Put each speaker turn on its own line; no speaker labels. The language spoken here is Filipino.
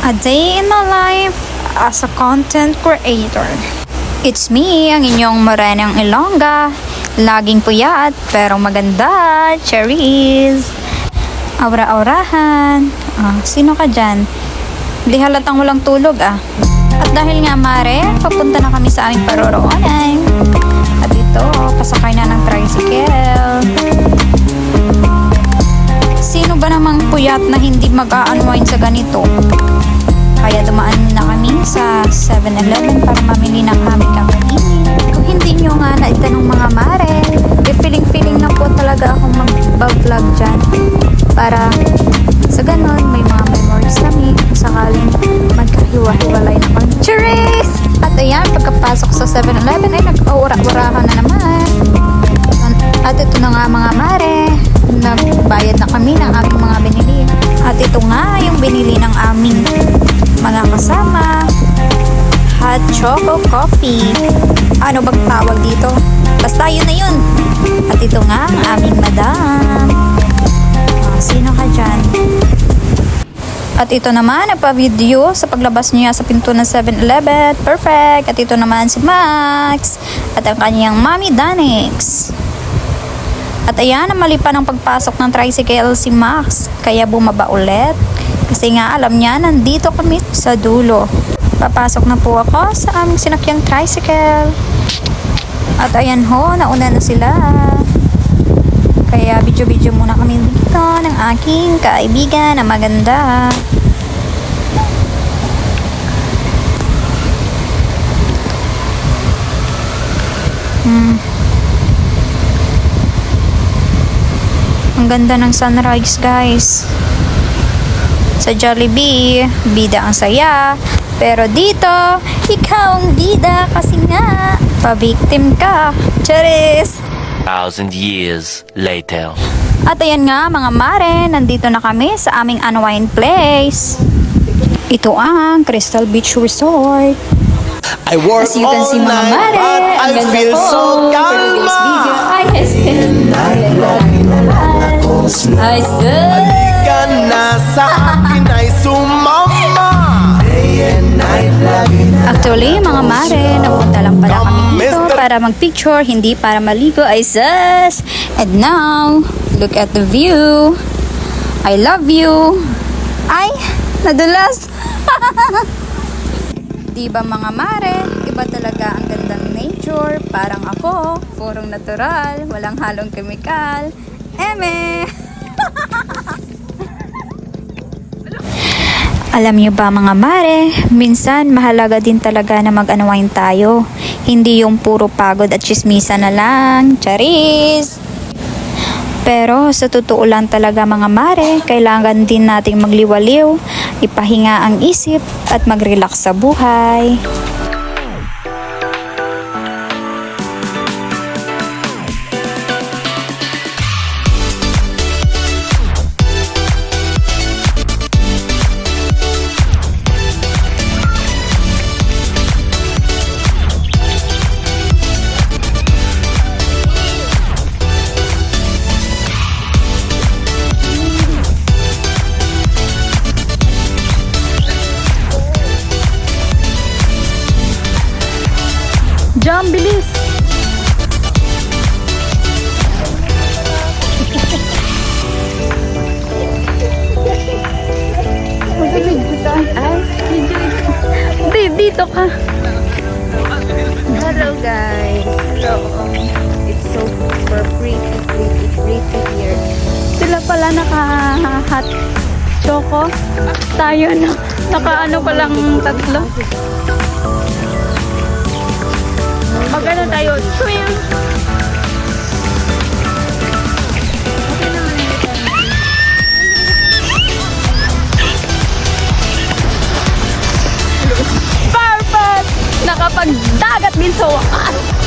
A day in my life as a content creator. It's me, ang inyong Morenang Ilongga. Laging puyat, pero maganda. Cherries. Aura-aurahan. Sino ka dyan? Di halatang walang tulog At dahil nga mare, papunta na kami sa aming paroroonan. At ito, pasakay na ng tricycle. Sino ba namang puyat na hindi mag-a-unwind sa ganito? Kaya dumaan na kami sa 7-Eleven para mamili ng aming kakainin. Kung hindi nyo nga naitanong mga mare, feeling na po talaga akong mag-vlog dyan. Para sa ganon, may mga memories kami kung sakaling magkahiwa-hiwalay na pang cherries! At ayan, pagkapasok sa 7-Eleven ay nag-aura-urahan na naman. At ito na nga mga mare, nagbayad na kami ng aming mga binili. At ito nga yung binili ng aming mga kasama. Hot choco coffee. Ano bang tawag dito? Basta yun na yun. At ito nga ang aming madam. Sino ka dyan? At ito naman ang pa-video sa paglabas niya sa pinto ng 7-Eleven. Perfect. At ito naman si Max. At ang kanyang mommy Danix. At ayan, mali pa ng pagpasok ng tricycle si Max. Kaya bumaba ulit. Kasi nga alam niya, nandito kami sa dulo. Papasok na po ako sa aming sinakyang tricycle. At ayan ho, nauna na sila. Kaya video-video muna kami dito ng aking kaibigan na maganda. Ang ganda ng sunrise, guys. Sa Jollibee, bida ang saya. Pero dito, ikaw ang bida kasi nga, pa-victim ka. Charis!
1,000 years later.
At ayan nga mga mare, nandito na kami sa aming unwind place. Ito ang Crystal Beach Resort.
I work
As you can see
all
mga
night,
mare,
but I
ang ganda
feel
po.
so
For today's video,
calma.
I said,
Halika na sa akin ay sumama.
actually, mga mare, napunta lang pala kami dito para mag-picture, hindi para maligo, ay sus! And now, look at the view. I love you. Ay, nadulas. Diba mga mare, iba talaga ang gandang nature. Parang ako, purong natural, walang halong kemikal. Eme! Alam niyo ba mga mare, minsan mahalaga din talaga na mag-unwind tayo. Hindi yung puro pagod at chismisa na lang. Charis! Pero sa totoo lang talaga mga mare, kailangan din nating magliwaliw, ipahinga ang isip at mag-relax sa buhay. Jump, bilis! Dito ka. Hello guys. Hello. It's so super pretty here. Sila pala naka-hot choco. Tayo na. Naka-ano palang tatlo. Magano tayo? Swim! Perfect! Nakapagdagat din sa wakas!